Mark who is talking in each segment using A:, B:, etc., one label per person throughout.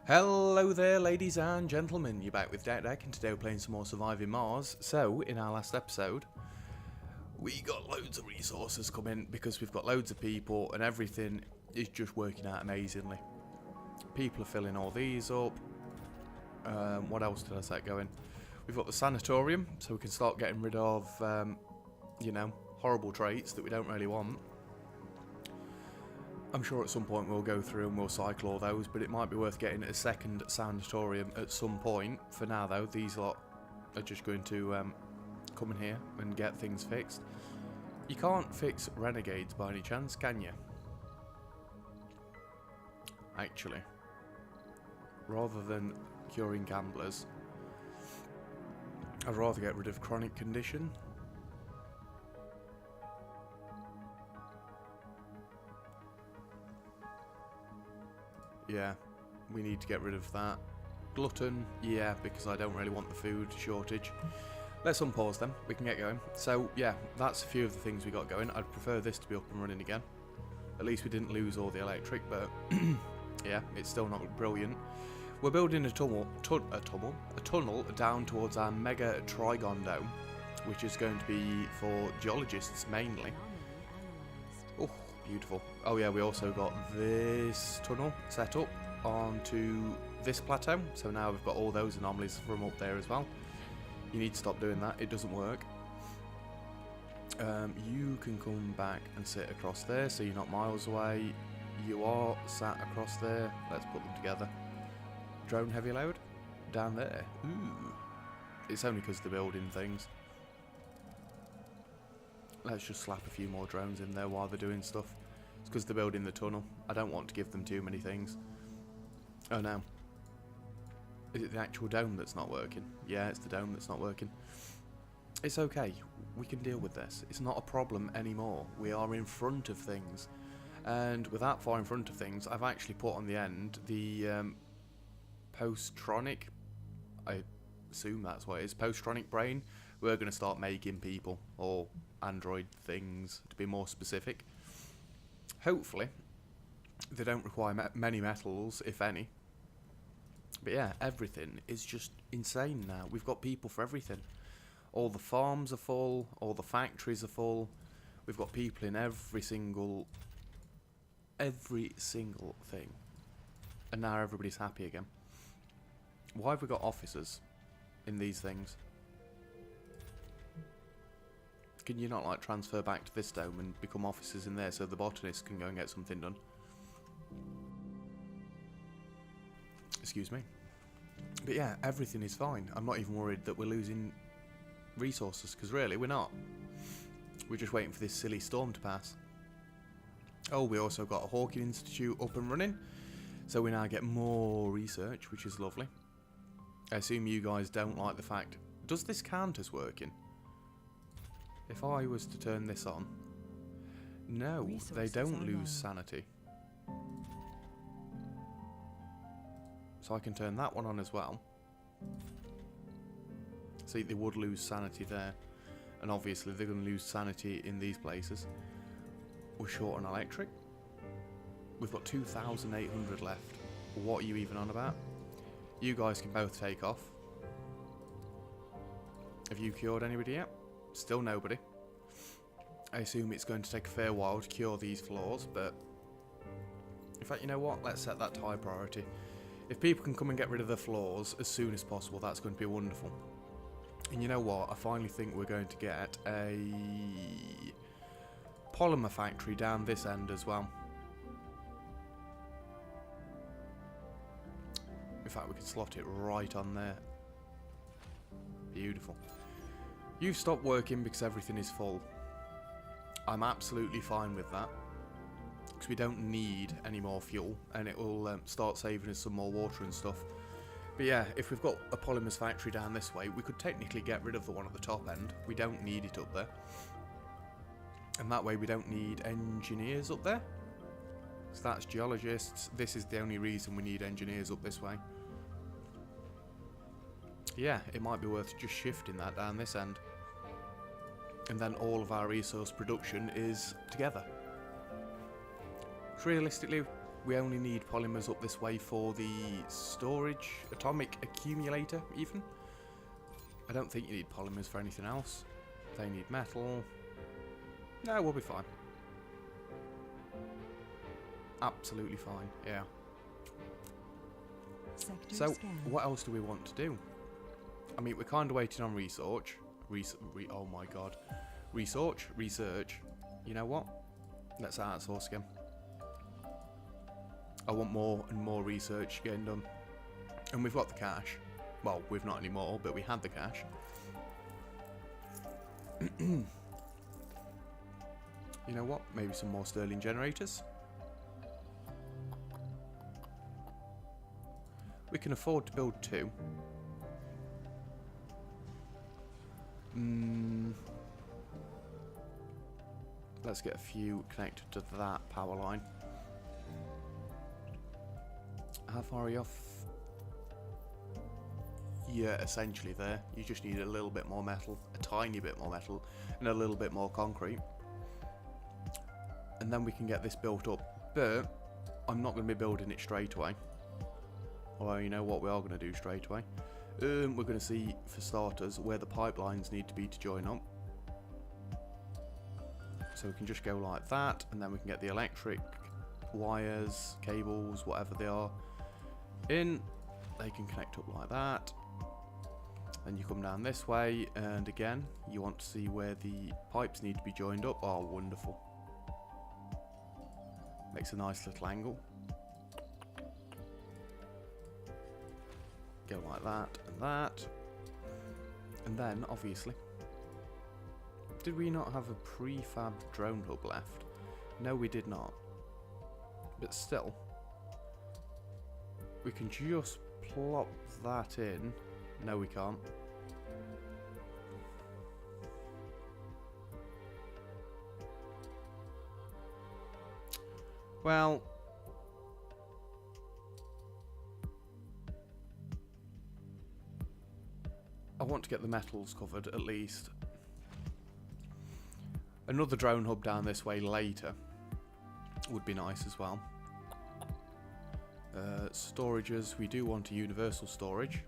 A: Hello there, ladies and gentlemen. You're back with Deck, and today we're playing some more Surviving Mars. So, in our last episode, we got loads of resources coming because we've got loads of people and everything is just working out amazingly. People are filling all these up. What else did I set going? We've got the sanatorium, so we can start getting rid of, you know, horrible traits that we don't really want. I'm sure at some point we'll go through and we'll cycle all those, but it might be worth getting a second sanatorium at some point. For now though, these lot are just going to come in here and get things fixed. You can't fix renegades by any chance, can you? Actually, rather than curing gamblers, I'd rather get rid of chronic condition. Yeah, we need to get rid of that. Glutton, yeah, because I don't really want the food shortage. Let's unpause them, we can get going. So, yeah, that's a few of the things we got going. I'd prefer this to be up and running again. At least we didn't lose all the electric, but yeah, it's still not brilliant. We're building a tunnel down towards our mega Trigon dome, which is going to be for geologists mainly. Oh, beautiful. Oh yeah, we also got this tunnel set up onto this plateau, so now we've got all those anomalies from up there as well. You need to stop doing that, it doesn't work. You can come back and sit across there, so you're not miles away. You are sat across there. Let's put them together. Drone heavy load down there. Ooh, it's only because they're building things. Let's just slap a few more drones in there while they're doing stuff. It's because they're building the tunnel. I don't want to give them too many things. Oh no. Is it the actual dome that's not working? Yeah, it's the dome that's not working. It's okay. We can deal with this. It's not a problem anymore. We are in front of things. And with that far in front of things, I've actually put on the end the post-tronic, I assume that's what it is, post-tronic brain. We're going to start making people, or android things, to be more specific. Hopefully, they don't require many metals, if any. But yeah, everything is just insane now. We've got people for everything. All the farms are full, all the factories are full. We've got people in every single thing. And now everybody's happy again. Why have we got officers in these things? Can you not like transfer back to this dome and become officers in there so the botanists can go and get something done? Excuse me. But yeah, everything is fine. I'm not even worried that we're losing resources, because really we're not. We're just waiting for this silly storm to pass. Oh, we also got a Hawking Institute up and running, so we now get more research, which is lovely. I assume you guys don't like the fact... Does this count as working? If I was to turn this on... No, they don't lose sanity. So I can turn that one on as well. See, they would lose sanity there. And obviously they're going to lose sanity in these places. We're short on electric. We've got 2,800 left. What are you even on about? You guys can both take off. Have you cured anybody yet? Still nobody. I assume it's going to take a fair while to cure these flaws, but... In fact, you know what? Let's set that to high priority. If people can come and get rid of the flaws as soon as possible, that's going to be wonderful. And you know what? I finally think we're going to get a polymer factory down this end as well. In fact, we can slot it right on there. Beautiful. You've stopped working because everything is full. I'm absolutely fine with that, because we don't need any more fuel, and it will start saving us some more water and stuff. But yeah, if we've got a polymers factory down this way, we could technically get rid of the one at the top end. We don't need it up there. And that way we don't need engineers up there. So that's geologists. This is the only reason we need engineers up this way. Yeah, it might be worth just shifting that down this end. And then all of our resource production is together. Realistically, we only need polymers up this way for the storage, atomic accumulator even. I don't think you need polymers for anything else. They need metal. No, we'll be fine. Absolutely fine, yeah.
B: Sector
A: So,
B: scan.
A: what else do we want to do? I mean, we're kind of waiting on research. Oh my god. Research. You know what? Let's outsource again. I want more and more research getting done. And we've got the cash. Well, we've not anymore, but we had the cash. You know what? Maybe some more Stirling generators. We can afford to build 2. Let's get a few connected to that power line. How far are you off? Yeah, essentially there. You just need a little bit more metal, a tiny bit more metal, and a little bit more concrete. And then we can get this built up. But I'm not going to be building it straight away. Although, you know what we are going to do straight away? We're going to see, for starters, where the pipelines need to be to join up. So we can just go like that, and then we can get the electric wires, cables, whatever they are, in. They can connect up like that. Then you come down this way, and again, you want to see where the pipes need to be joined up. Oh, wonderful. Makes a nice little angle. Go like that and that. And then, obviously, did we not have a prefab drone hub left? No, we did not. But still, we can just plop that in. No, we can't. Well, I want to get the metals covered at least. Another drone hub down this way later would be nice as well. Storages, we do want a universal storage.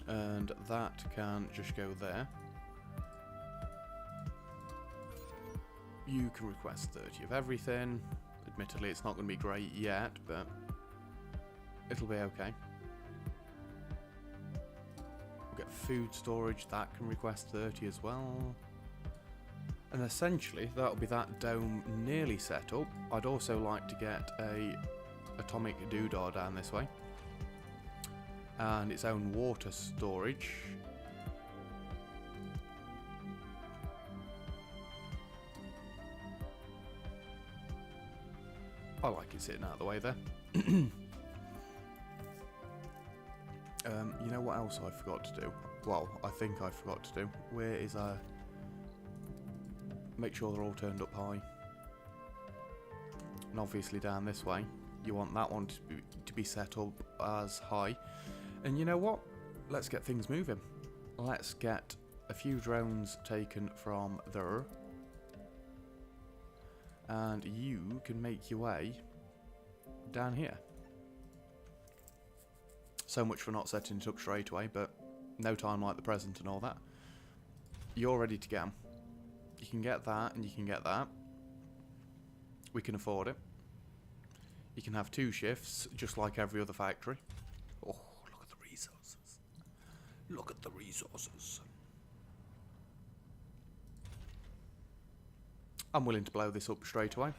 A: And that can just go there. You can request 30 of everything. Admittedly, it's not going to be great yet, but it'll be okay. We'll get food storage, that can request 30 as well. And essentially, that'll be that dome nearly set up. I'd also like to get a atomic doodah down this way. And its own water storage. I like it sitting out of the way there. You know what else I forgot to do? Well, I think I forgot to do. Where is our... Make sure they're all turned up high. And obviously down this way, you want that one to be set up as high. And you know what? Let's get things moving. Let's get a few drones taken from there. And you can make your way down here. So much for not setting it up straight away, but no time like the present and all that. You're ready to go. You can get that and you can get that. We can afford it. You can have 2 shifts, just like every other factory. Oh, look at the resources. Look at the resources. I'm willing to blow this up straight away.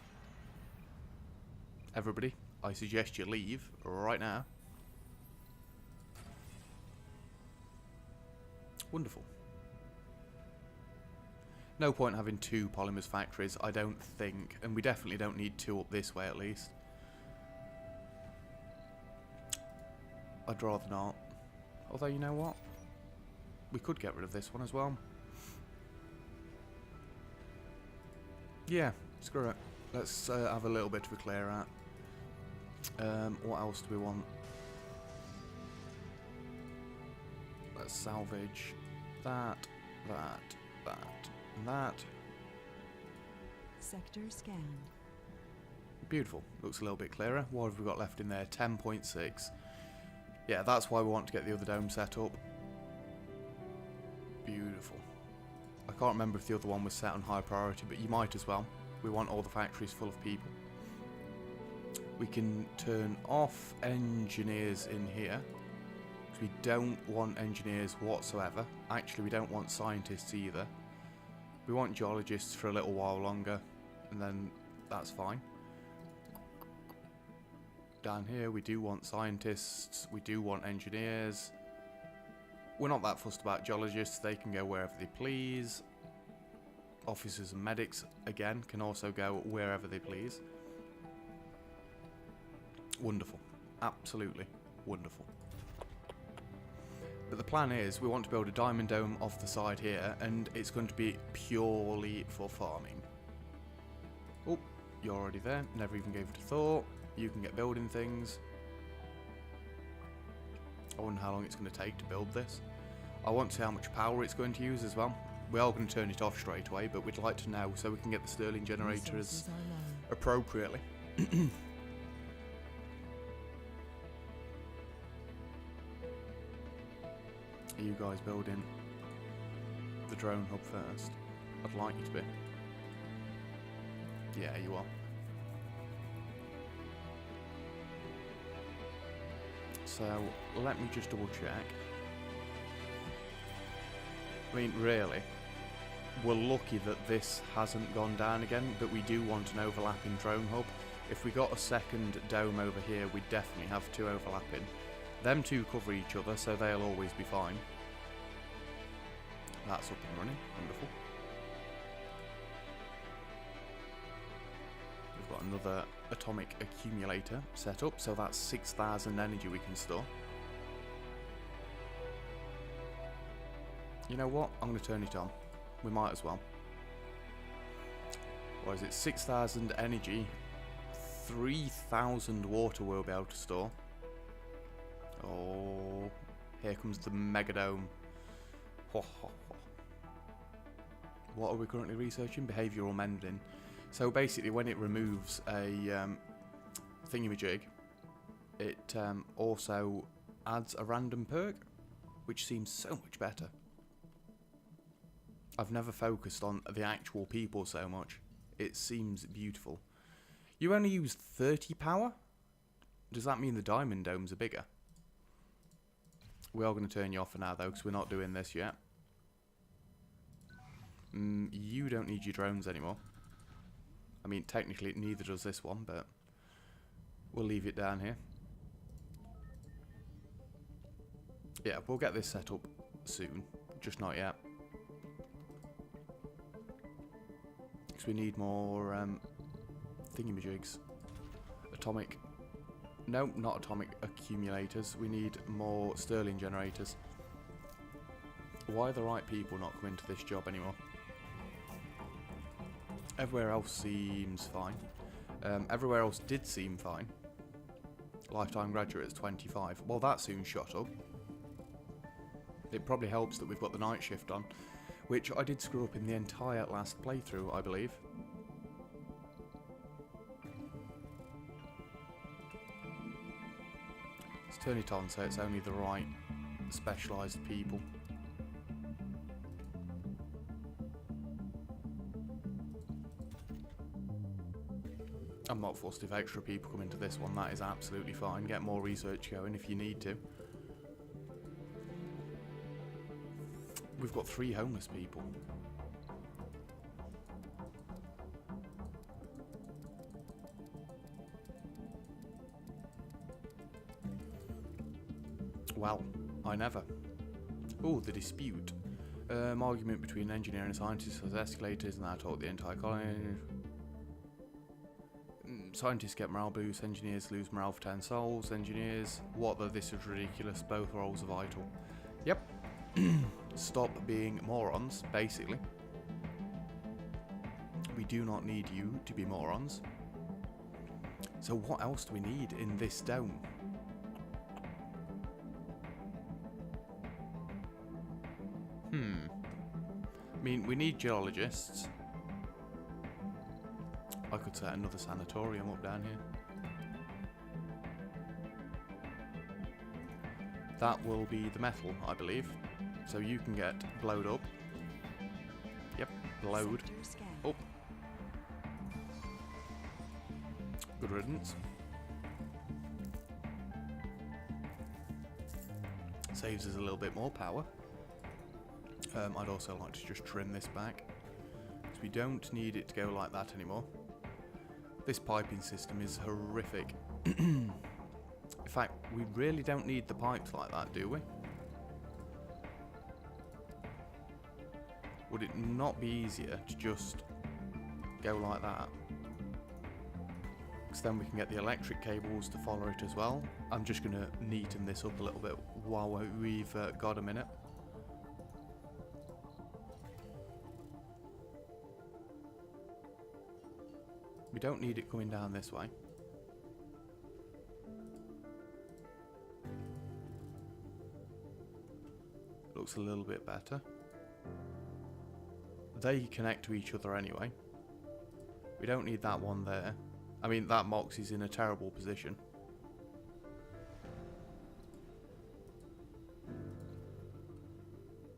A: Everybody, I suggest you leave right now. Wonderful. No point having 2 polymers factories, I don't think. And we definitely don't need 2 up this way at least. I'd rather not. Although, you know what? We could get rid of this one as well. Yeah, screw it. Let's have a little bit of a clear out. What else do we want? Let's salvage that, that, that, and that.
B: Sector scanned.
A: Beautiful. Looks a little bit clearer. What have we got left in there? 10.6. Yeah, that's why we want to get the other dome set up. Beautiful. I can't remember if the other one was set on high priority, but you might as well. We want all the factories full of people. We can turn off engineers in here. We don't want engineers whatsoever. Actually, we don't want scientists either. We want geologists for a little while longer, and then that's fine. Down here, we do want scientists. We do want engineers. We're not that fussed about geologists. They can go wherever they please. Officers and medics, again, can also go wherever they please. Wonderful. Absolutely wonderful. But the plan is, we want to build a diamond dome off the side here, and it's going to be purely for farming. Oh, you're already there. Never even gave it a thought. You can get building things. I wonder how long it's going to take to build this. I want to see how much power it's going to use as well. We are going to turn it off straight away, but we'd like to know so we can get the Stirling generators appropriately. Are you guys building the drone hub first? I'd like you to be. Yeah, you are. So, let me just double check. I mean, really, we're lucky that this hasn't gone down again, but we do want an overlapping drone hub. If we got a second dome over here, we'd definitely have two overlapping. Them two cover each other, so they'll always be fine. That's up and running. Wonderful. We've got another atomic accumulator set up, so that's 6,000 energy we can store. You know what? I'm going to turn it on. We might as well. What is it? 6,000 energy. 3,000 water we'll be able to store. Oh, here comes the megadome. Ho, ho, ho. What are we currently researching? Behavioural mending. So basically, when it removes a thingamajig, it also adds a random perk, which seems so much better. I've never focused on the actual people so much. It seems beautiful. You only use 30 power? Does that mean the diamond domes are bigger? We are going to turn you off for now, though, because we're not doing this yet. You don't need your drones anymore. I mean, technically, neither does this one, but we'll leave it down here. Yeah, we'll get this set up soon, just not yet. Because we need more thingamajigs. Atomic... No, not atomic accumulators. We need more Stirling generators. Why are the right people not coming to this job anymore? Everywhere else seems fine. Everywhere else did seem fine. Lifetime graduates 25. Well, that soon shot up. It probably helps that we've got the night shift on, which I did screw up in the entire last playthrough, I believe. Let's turn it on so it's only the right specialised people. I'm not fussed if extra people come into this one, that is absolutely fine. Get more research going if you need to. We've got 3 homeless people. Well, I never. Oh, the dispute. Argument between an engineer and a scientist has escalated and that taught the entire colony. Scientists get morale boost, engineers lose morale for 10 souls. Engineers, this is ridiculous, both roles are vital. Yep. Stop being morons, basically. We do not need you to be morons. So what else do we need in this dome? I mean, we need geologists. I could set another sanatorium up down here. That will be the metal, I believe. So you can get blowed up. Yep, blowed up. Good riddance. Saves us a little bit more power. I'd also like to just trim this back, because we don't need it to go like that anymore. This piping system is horrific. In fact, we really don't need the pipes like that, do we? Would it not be easier to just go like that? Because then we can get the electric cables to follow it as well. I'm just going to neaten this up a little bit while we've got a minute. We don't need it coming down this way. Looks a little bit better. They connect to each other anyway. We don't need that one there. I mean, that Mox is in a terrible position.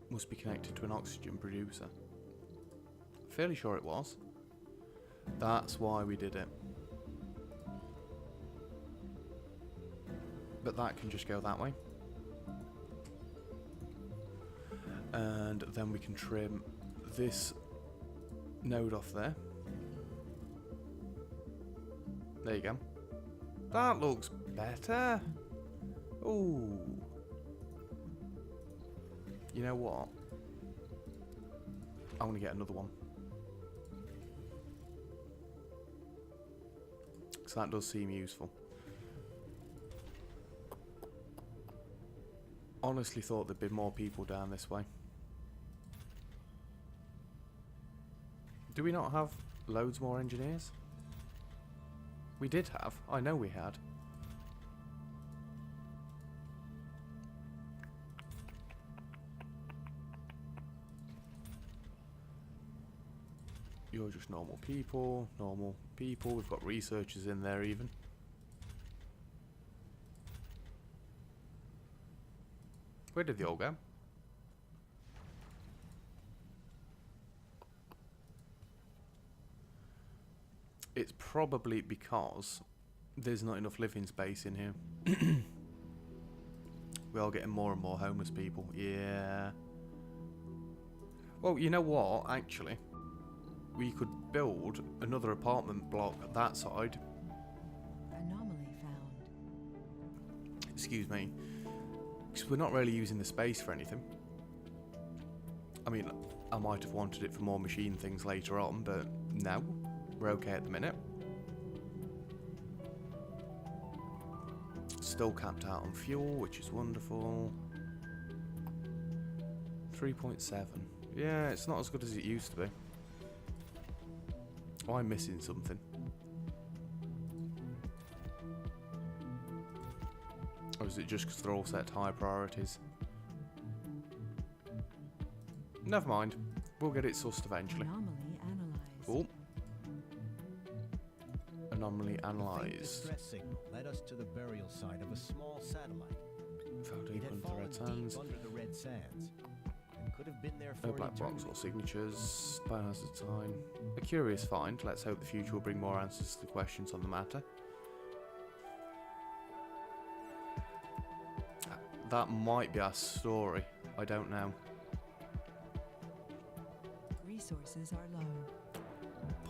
A: Must be connected to an oxygen producer. Fairly sure it was. That's why we did it. But that can just go that way. And then we can trim this node off there. There you go. That looks better. Ooh. You know what? I want to get another one. So that does seem useful. Honestly thought there'd be more people down this way. Do we not have loads more engineers? We did have. I know we had. You're just normal people. Normal people. We've got researchers in there even. Where did they all go? It's probably because there's not enough living space in here. We're all getting more and more homeless people. Yeah. Well, you know what, actually? We could build another apartment block that side.
B: Anomaly found.
A: Excuse me. Because we're not really using the space for anything. I mean, I might have wanted it for more machine things later on, but no. We're okay at the minute. Still capped out on fuel, which is wonderful. 3.7. Yeah, it's not as good as it used to be. Oh, I'm missing something. Or is it just because they're all set to high priorities? Never mind. We'll get it sussed eventually.
B: Anomaly analyzed.
A: Oh. Anomaly
C: A faint
A: analysed.
C: distress signal led us to the burial site of a small satellite.
A: Found
C: It
A: deep
C: had
A: under the
C: fallen
A: red
C: deep
A: sands.
C: under the red sands and could have been there for
A: No
C: an
A: black box
C: eternity.
A: or signatures. Biohazard sign. A curious find. Let's hope the future will bring more answers to the questions on the matter. That might be our story. I don't know.
B: Resources are low.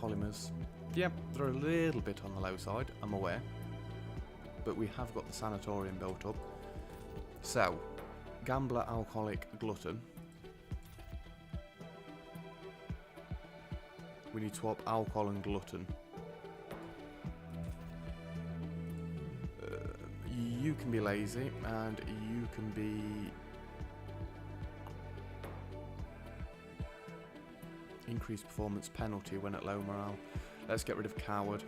A: Polymers. Yep, they're a little bit on the low side, I'm aware. But we have got the sanatorium built up. So, gambler, alcoholic, glutton. We need to swap alcohol and glutton. You can be lazy, and you can be... Increased performance penalty when at low morale. Let's get rid of coward.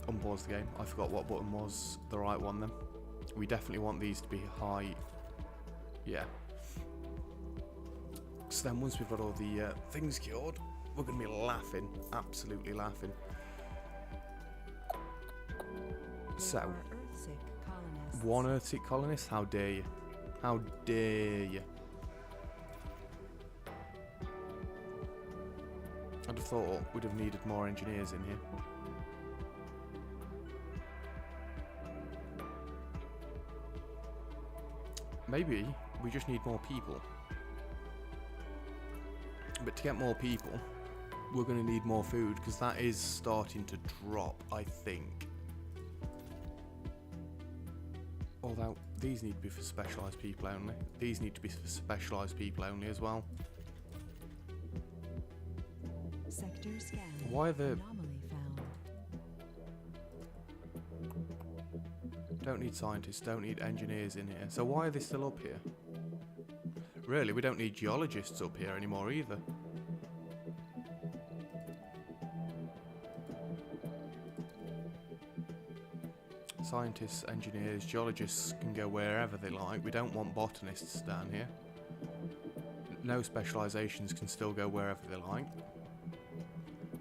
A: Unpause the game. I forgot what button was the right one then. We definitely want these to be high. Yeah. So then once we've got all the things cured, we're going to be laughing, absolutely laughing. So,
B: There are Earthsick colonists.
A: one Earthsick colonist? How dare you? How dare you? I'd have thought we'd have needed more engineers in here. Maybe we just need more people. But to get more people, we're going to need more food, because that is starting to drop, I think. Although, these need to be for specialised people only. These need to be for specialised people only as well.
B: Sector scan.
A: Why are the...
B: Anomaly found.
A: Don't need scientists, don't need engineers in here. So why are they still up here? Really, we don't need geologists up here anymore either. Scientists, engineers, geologists can go wherever they like. We don't want botanists down here. No specialisations can still go wherever they like.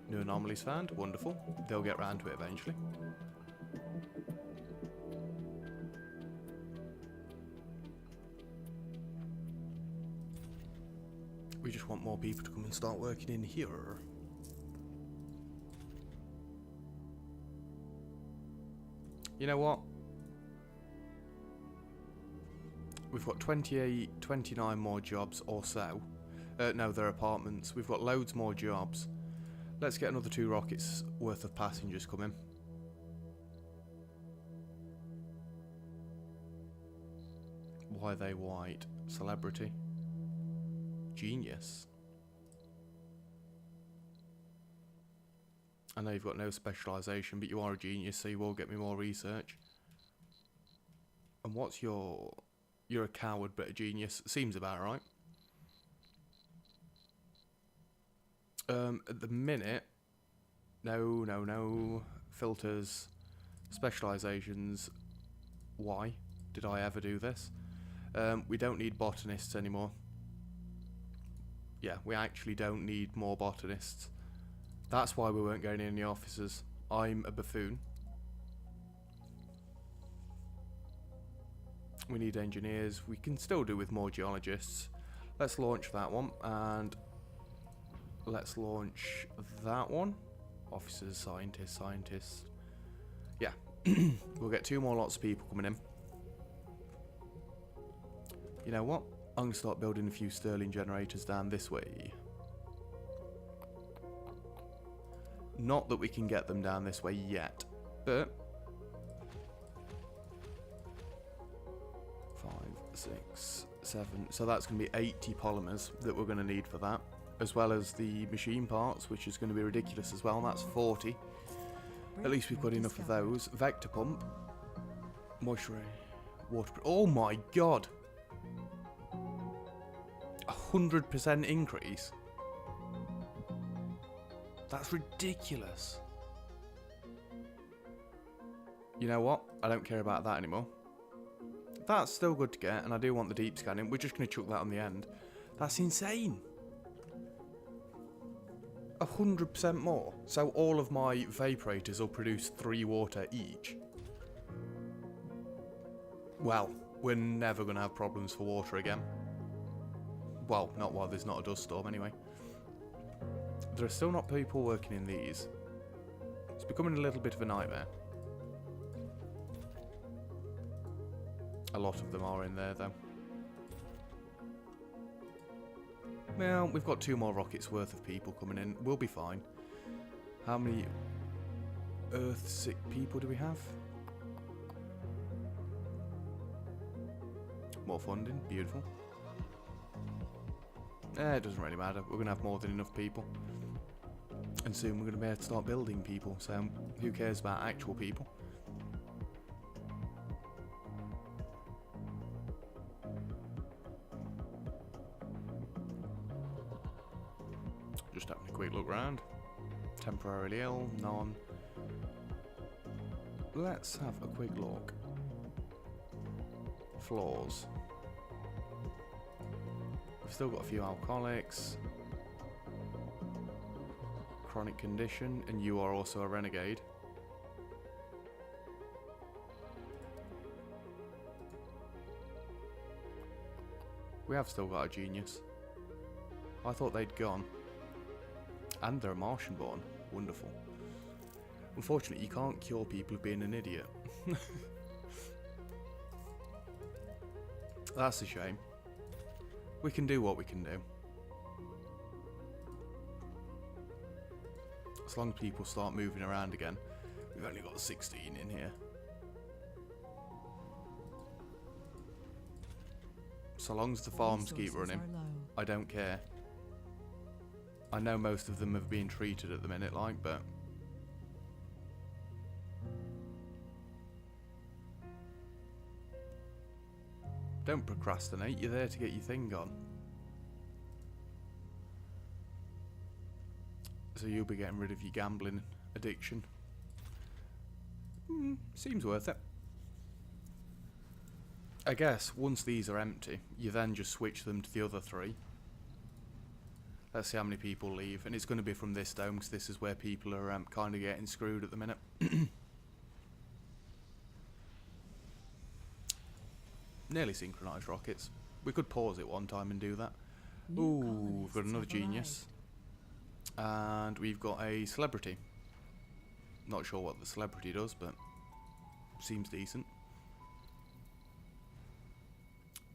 A: New anomalies found, wonderful. They'll get round to it eventually. We just want more people to come and start working in here. You know what? We've got 28, 29 more jobs or so. No, they're apartments. We've got loads more jobs. Let's get another 2 rockets worth of passengers coming. Why are they white? Celebrity. Genius. I know you've got no specialisation, but you are a genius, so you will get me more research. And what's your... You're a coward, but a genius. Seems about right. At the minute... No. Filters. Specialisations. Why did I ever do this? We don't need botanists anymore. Yeah, we actually don't need more botanists. That's why we weren't going in any officers. I'm a buffoon. We need engineers. We can still do with more geologists. Let's launch that one, and let's launch that one. Officers, scientists. Yeah, we'll get 2 more lots of people coming in. You know what? I'm going to start building a few Stirling generators down this way. Not that we can get them down this way yet, but 5, 6, 7. So that's going to be 80 polymers that we're going to need for that, as well as the machine parts, which is going to be ridiculous as well. That's 40. At least we've got enough of those. Vector pump, moisture, water. Oh my god! 100% increase. That's ridiculous. You know what? I don't care about that anymore. That's still good to get, and I do want the deep scanning. We're just going to chuck that on the end. That's insane. 100% more. So all of my vaporators will produce 3 water each. Well, we're never going to have problems for water again. Well, not while there's not a dust storm anyway. There are still not people working in these. It's becoming a little bit of a nightmare. A lot of them are in there though. Well, we've got 2 more rockets worth of people coming in. We'll be fine. How many Earth-sick people do we have? More funding, beautiful. It doesn't really matter. We're going to have more than enough people. And soon we're going to be able to start building people. So who cares about actual people? Just having a quick look round. Temporarily ill, none. Let's have a quick look. Floors. We've still got a few alcoholics. Chronic condition, and you are also a renegade. We have still got a genius. I thought they'd gone. And they're a Martian born. Wonderful. Unfortunately, you can't cure people of being an idiot. That's a shame. We can do what we can do. As long as people start moving around again. We've only got 16 in here. So long as the farms keep running, I don't care. I know most of them have been treated at the minute, like, but... Don't procrastinate, you're there to get your thing on. So you'll be getting rid of your gambling addiction. Seems worth it. I guess once these are empty, you then just switch them to the other 3. Let's see how many people leave, and it's going to be from this dome because this is where people are kind of getting screwed at the minute. Nearly synchronized rockets. We could pause it one time and do that. Ooh, we've got another genius. And we've got a celebrity. Not sure what the celebrity does, but seems decent.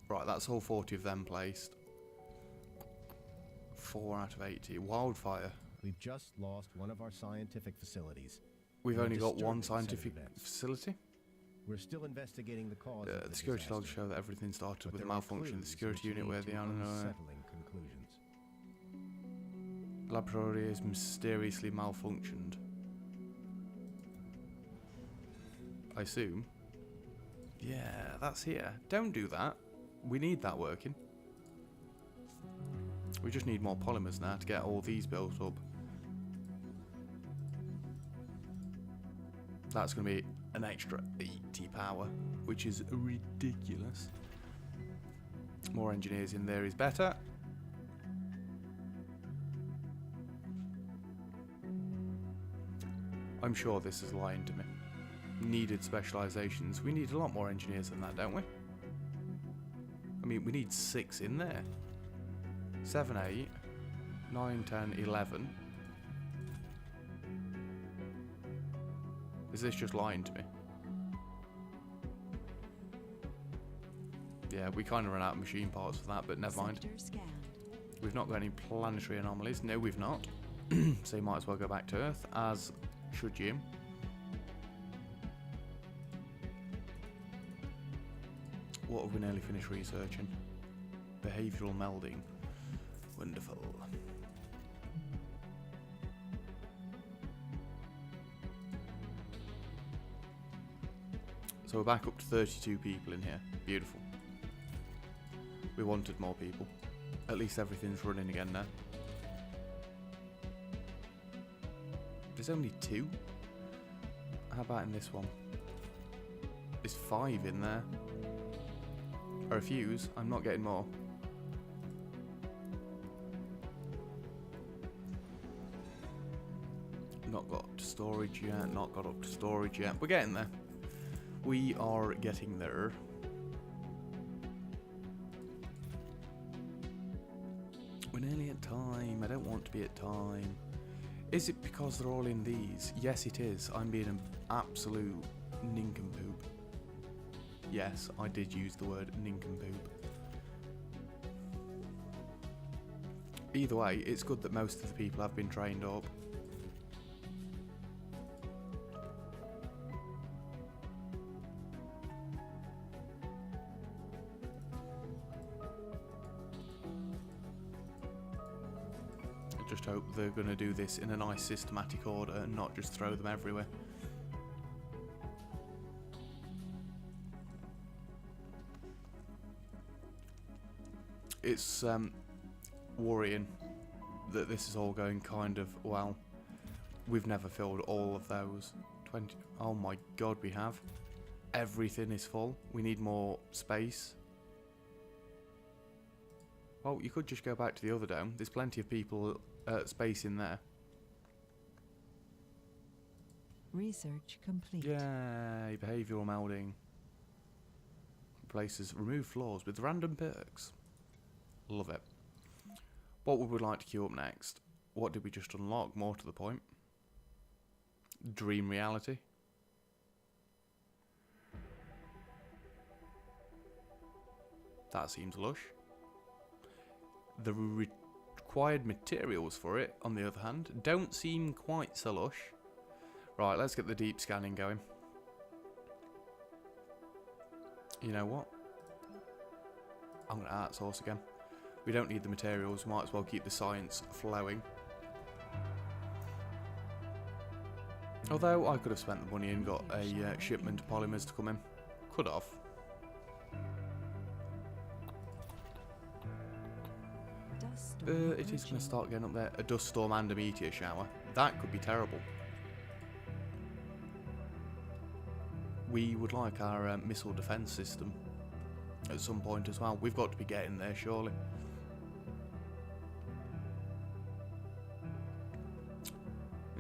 A: Right, that's all 40 of them placed. 4 out of 80. Wildfire.
C: We've just lost one of our scientific facilities.
A: We've only got one
C: Disturbing
A: scientific
C: set of events.
A: facility.
C: We're still investigating the cause of
A: The security logs
C: disaster,
A: show that everything started
C: but
A: with a
C: there are
A: malfunction in the
C: clues
A: security
C: which
A: unit
C: lead
A: where
C: to
A: the
C: unsettling conclusions.
A: laboratory is mysteriously malfunctioned. I assume. Yeah, that's here. Don't do that. We need that working. We just need more polymers now to get all these built up. That's going to be an extra 80 power, which is ridiculous. More engineers in there is better. I'm sure this is lying to me. Needed specializations. We need a lot more engineers than that, don't we? I mean, we need 6 in there. 7, 8, 9, 10, 11. Is this just lying to me? Yeah, we kind of ran out of machine parts for that, but never mind.
B: Sector scanned.
A: We've not got any planetary anomalies. No, we've not. So you might as well go back to Earth, as should you. What have we nearly finished researching? Behavioural melding. Wonderful. So we're back up to 32 people in here. Beautiful. We wanted more people. At least everything's running again now. There's only 2? How about in this one? There's 5 in there. I refuse. I'm not getting more. Not got to storage yet. Not got up to storage yet. We're getting there. We are getting there. We're nearly at time. I don't want to be at time. Is it because they're all in these? Yes, it is. I'm being an absolute nincompoop. Yes, I did use the word nincompoop. Either way, it's good that most of the people have been trained up. I just hope they're going to do this in a nice systematic order and not just throw them everywhere. It's worrying that this is all going kind of, well, we've never filled all of those. 20, oh my god, we have. Everything is full. We need more space. Well, you could just go back to the other dome. There's plenty of people space in there.
B: Research complete.
A: Yay, behavioural melding. Places remove floors with random perks. Love it. What would we like to queue up next? What did we just unlock? More to the point. Dream reality. That seems lush. The required materials for it, on the other hand, don't seem quite so lush. Right, let's get the deep scanning going. You know what? I'm going to outsource again. We don't need the materials, we might as well keep the science flowing. Although I could have spent the money and got a shipment of polymers to come in. Could have. It is going to start getting up there. A dust storm and a meteor shower. That could be terrible. We would like our missile defense system at some point as well. We've got to be getting there, surely.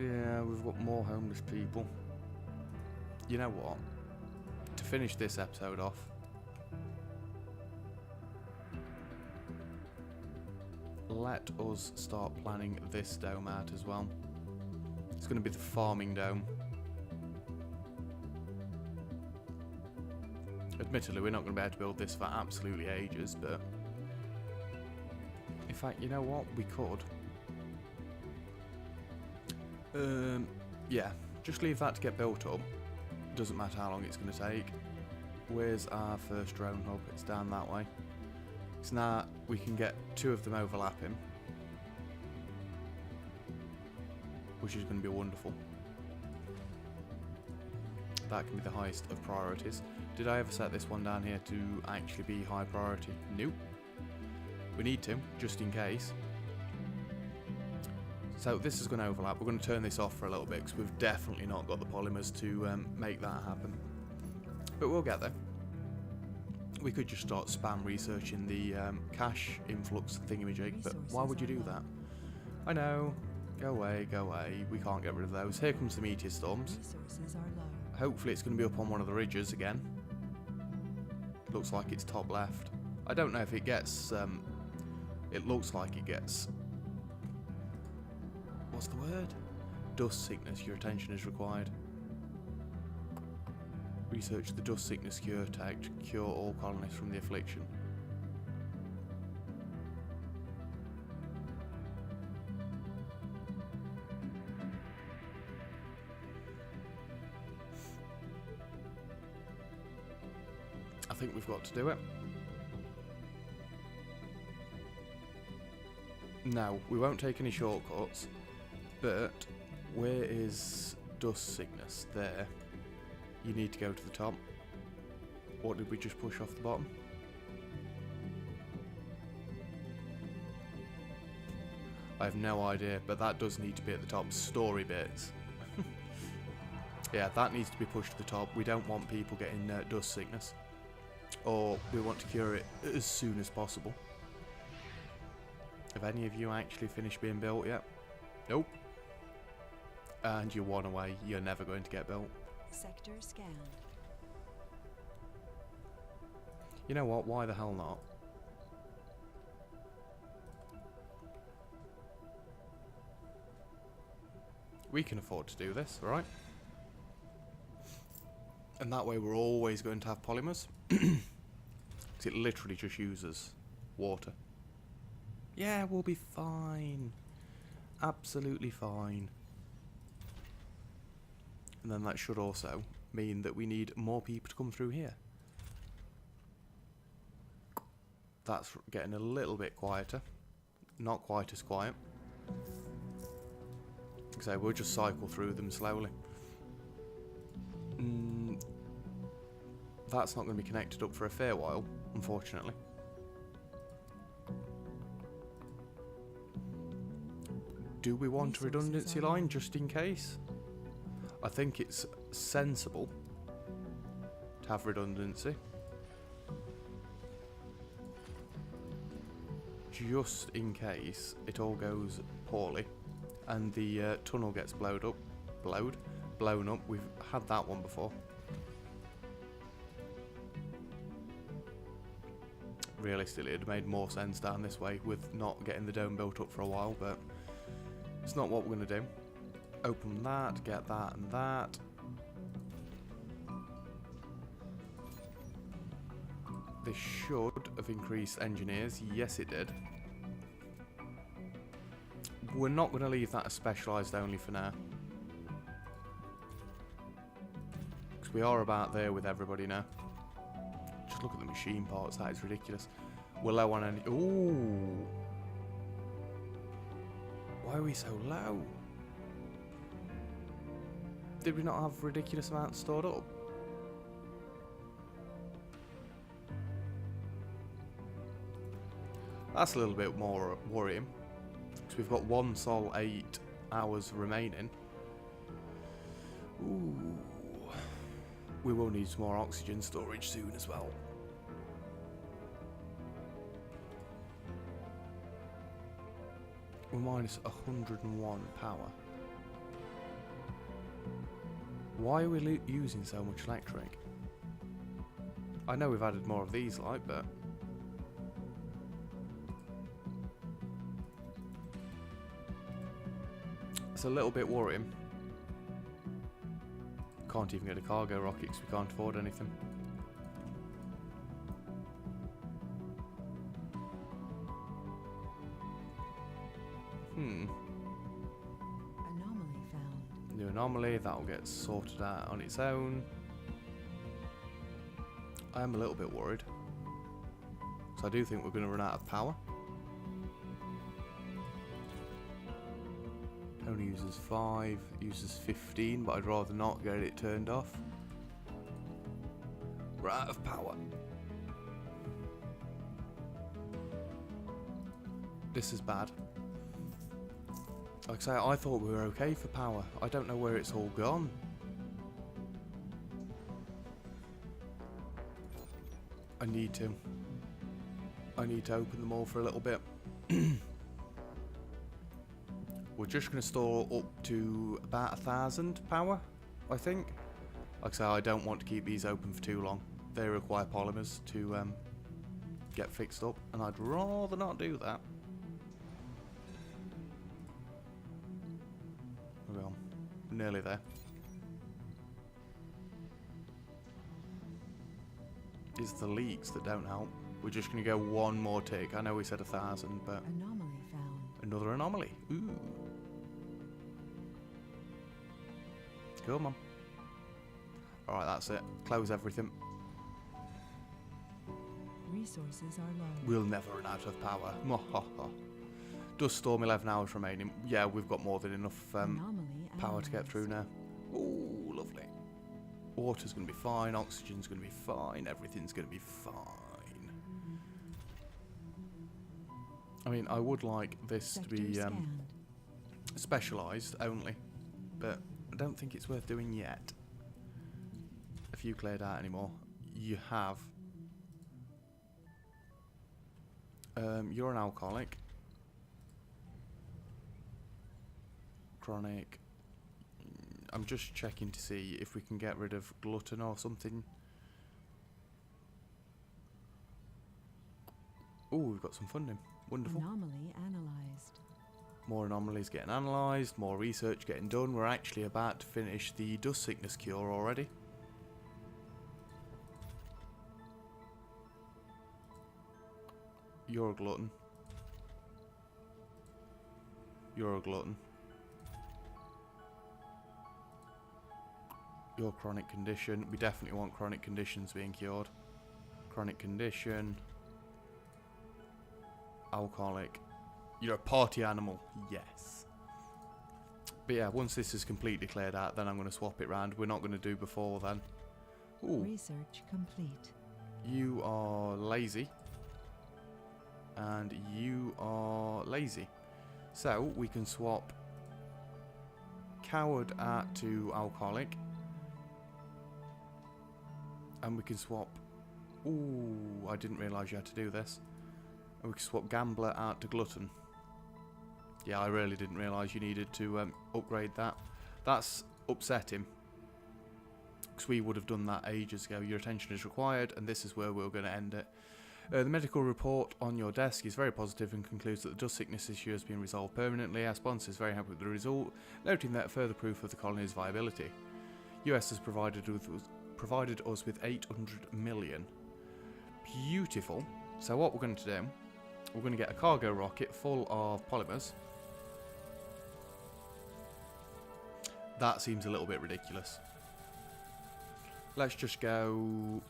A: Yeah, we've got more homeless people. You know what? To finish this episode off, let us start planning this dome out as well. It's going to be the farming dome. Admittedly, we're not going to be able to build this for absolutely ages, but in fact, you know what? We could. Yeah, just leave that to get built up. Doesn't matter how long it's going to take. Where's our first drone hub? It's down that way. So now we can get two of them overlapping, which is going to be wonderful. That can be the highest of priorities. Did I ever set this one down here to actually be high priority? Nope. We need to, just in case. So this is going to overlap. We're going to turn this off for a little bit because we've definitely not got the polymers to make that happen. But we'll get there. We could just start spam researching the cache influx thingamajig, but why would you do that? I know. Go away, go away. We can't get rid of those. Here comes the meteor storms.
B: Resources are low.
A: Hopefully it's going to be up on one of the ridges again. Looks like it's top left. I don't know if it gets... it looks like it gets... What's the word? Dust sickness. Your attention is required. Research the dust sickness cure tag to cure all colonists from the affliction. I think we've got to do it. No, we won't take any shortcuts, but where is dust sickness? There. You need to go to the top. What did we just push off the bottom? I have no idea, but that does need to be at the top. Story bits. Yeah, that needs to be pushed to the top. We don't want people getting dust sickness. Or we want to cure it as soon as possible. Have any of you actually finished being built yet? Nope. And you're one away. You're never going to get built.
B: Sector scanned.
A: You know what? Why the hell not? We can afford to do this, right? And that way we're always going to have polymers. Because it literally just uses water. Yeah, we'll be fine. Absolutely fine. And then that should also mean that we need more people to come through here. That's getting a little bit quieter. Not quite as quiet. So we'll just cycle through them slowly. That's not going to be connected up for a fair while, unfortunately. Do we want a redundancy line just in case? I think it's sensible to have redundancy. just in case it all goes poorly and the tunnel gets blown up. We've had that one before. Realistically, it'd have made more sense down this way with not getting the dome built up for a while, but it's not what we're going to do. Open that, get that and that. This should have increased engineers. Yes, it did. We're not going to leave that as specialised only for now. Because we are about there with everybody now. Just look at the machine parts. That is ridiculous. We're low on any... Ooh. Why are we so low? Did we not have ridiculous amounts stored up? That's a little bit more worrying. Because we've got 1 sol 8 hours remaining. Ooh. We will need some more oxygen storage soon as well. We're minus 101 power. Why are we using so much electric? I know we've added more of these, like, but... it's a little bit worrying. Can't even get a cargo rocket because we can't afford anything.
B: Anomaly found.
A: New anomaly, that'll get sorted out on its own. I am a little bit worried. So I do think we're going to run out of power. Only uses 5, uses 15, but I'd rather not get it turned off. We're out of power. This is bad. Like I say, I thought we were okay for power. I don't know where it's all gone. I need to open them all for a little bit. We're just going to store up to about 1,000 power, I think. Like I say, I don't want to keep these open for too long. They require polymers to get fixed up, and I'd rather not do that. Well, nearly there. It's the leaks that don't help. We're just going to go one more tick. I know we said 1,000, but...
B: Anomaly found.
A: Another anomaly. Ooh. Come on. Alright, that's it. Close everything.
B: Resources are low.
A: We'll never run out of power. Dust storm, 11 hours remaining. Yeah, we've got more than enough power to get through now. Ooh, lovely. Water's going to be fine. Oxygen's going to be fine. Everything's going to be fine. I mean, I would like this to be specialised only, but I don't think it's worth doing yet. If you cleared out anymore, you have. You're an alcoholic. Chronic. I'm just checking to see if we can get rid of glutton or something. Oh, we've got some funding. Wonderful.
B: Anomaly analysed.
A: More anomalies getting analysed, more research getting done. We're actually about to finish the dust sickness cure already. You're a glutton. You're a glutton. Your chronic condition. We definitely want chronic conditions being cured. Chronic condition. Alcoholic. You're a party animal. Yes. But yeah, once this is completely cleared out, then I'm going to swap it round. We're not going to do before then. Ooh.
B: Research complete.
A: You are lazy. And you are lazy. So we can swap coward to alcoholic. And we can swap... Ooh, I didn't realise you had to do this. And we can swap Gambler out to Glutton. Yeah, I really didn't realise you needed to upgrade that. That's upsetting. Because we would have done that ages ago. Your attention is required, and this is where we're going to end it. The medical report on your desk is very positive and concludes that the dust sickness issue has been resolved permanently. Our sponsor is very happy with the result, noting that further proof of the colony's viability. US has provided us with 800 million. Beautiful. So what we're going to do, we're going to get a cargo rocket full of polymers. That seems a little bit ridiculous. Let's just go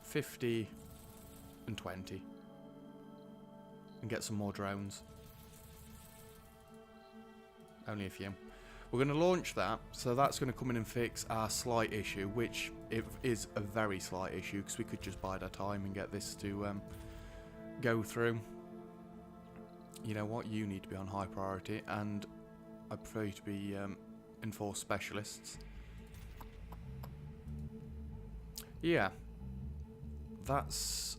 A: 50 and 20 and get some more drones. Only a few. We're going to launch that, so that's going to come in and fix our slight issue, which it is a very slight issue because we could just bide our time and get this to go through. You know what? You need to be on high priority, and I prefer you to be enforced specialists. Yeah, that's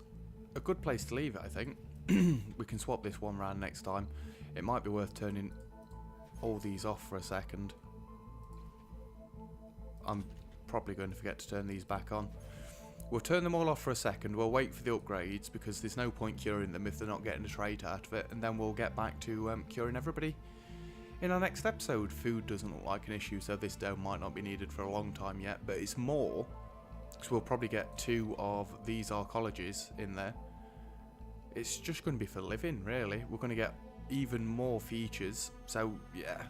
A: a good place to leave it, I think. We can swap this one round next time. It might be worth turning all these off for a second. I'm probably going to forget to turn these back on. We'll turn them all off for a second. We'll wait for the upgrades because there's no point curing them if they're not getting a trait out of it, and then we'll get back to curing everybody in our next episode. Food doesn't look like an issue, so this dome might not be needed for a long time yet, but it's more because we'll probably get 2 of these arcologies in there. It's just going to be for living, really. We're going to get even more features, so yeah,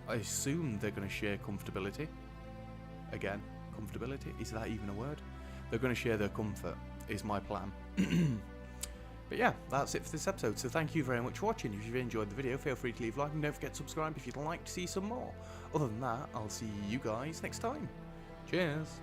A: I assume they're going to share comfortability. Again, comfortability, is that even a word? They're going to share their comfort, is my plan. But yeah, that's it for this episode, so thank you very much for watching. If you've enjoyed the video, feel free to leave a like and don't forget to subscribe if you'd like to see some more. Other than that, I'll see you guys next time. Cheers!